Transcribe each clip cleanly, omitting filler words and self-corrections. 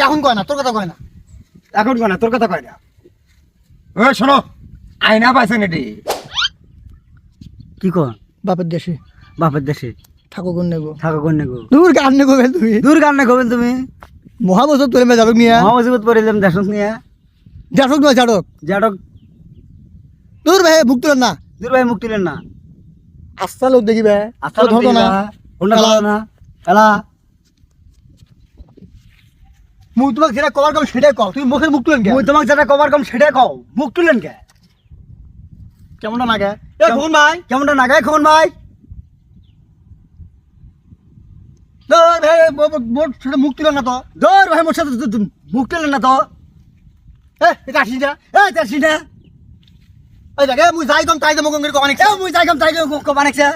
এখন কয় না, তোর কথা কয় না। এখন কয় না, তোর কথা কয় না। ওই শোনো, আয়না পাইছেন এটি? কি কর? বাপের দেশে বাপের দেশে থাকো কোন নেবো, থাকো কোন নেগো? দূর গান নেবো তুমি, দূর গান না করবেন তুমি। মহাবছর তোলে মে যাবো নিয়ে, মহামসিবত পড়িলাম দেশক নিয়ে। যাটক নয় যাটক, জাটক দূর ভাই মুখ তুলেন না। দূর ভাই মুখ তুলেন না। আস্তা লোক দেখিবে, আস্তা লোক ধরতো না, কোনটা খেলা। না খেলা। মুখ তোমাকে যেটা কবার কম সেটাই কও, তুমি মুখের মুখ তুলেন কে? মুই তোমাকে যেটা কবার কম সেটাই কও, মুখ তুলেন কে? কেমনটা না গে? এ ফোন ভাই, কেমনটা নাগায় খবর ভাই? দূর ভাই মোট সেটা মুখ তুলেন না তো। দূর ভাই মোর সাথে মুখ তুলেন না তো। এটা আসি যা, এই দেখছি না, এই দেখে মুই যাই কম তাই মুখ করে কমানি, মুই যাইগাম তাই কমানেছে।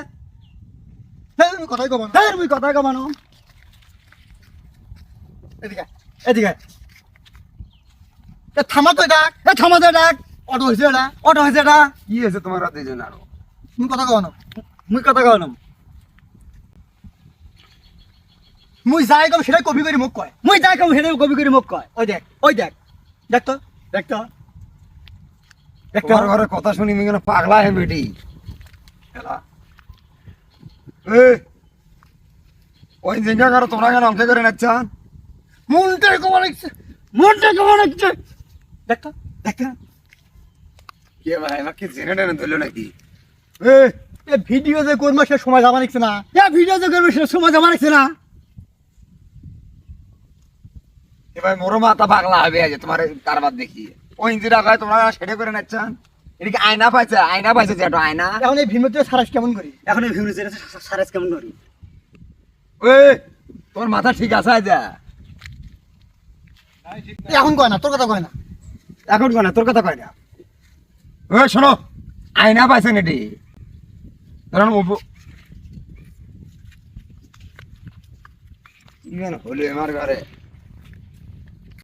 কথাই কমান। মুই কথা কমানো। এদিকে এদিকে এ থামা তো এটা, এ থামা দে ডাক। অটো হয়েছে এটা, অটো হয়েছে এটা। কি হয়েছে তোমার দুজন আরো? তুমি কথা কও না। মুই কথা কমানো। মুই যাই কম সেটাই কপি করে মুখ কয়। মুই যাই কম হেঁটে কবি করে মুখ কয়। ওই দেখ, ওই দেখ দেখ তো, দেখ তো দেখ তো। তোমার ঘরে কথা শুনি কেন পাগলা হে বেটি? ওই জিঙ্গা করো তোমরা কেন অঙ্কে করে নাচ্ছান? মনটাই কমানিছে, মনটা কেমন হচ্ছে? দেখ তো দেখ তো। কে ভাই আমাকে জেনে টেনে ধরলো নাকি? এ ভিডিও যে কোন মাসের সময় যাবা নিচ্ছে না। এ ভিডিও যে করবে সেটা সময় জমা রাখছে না। এ ভাই মোরো মাথা পাগলা হবে আজ তোমার কারবার দেখি। ওই ইঞ্জি রাখায় তোমরা সেটা করে নাচ্ছান? এদিকে আয়না পাইছে, আয়না পাইছে যেটা আয়না। এখন এই ভিডিওতে সারাস কেমন করি? এখন এই ভিডিও যেটা সারেস কেমন করি? তোমার মাথা ঠিক আছে আজ? এখন কয় না, তোর কথা কয় না। এখন কয় না, তোর কথা কয় না। শোনো, আয়না পাইছেন এটি? কারণ হলো আমার ঘরে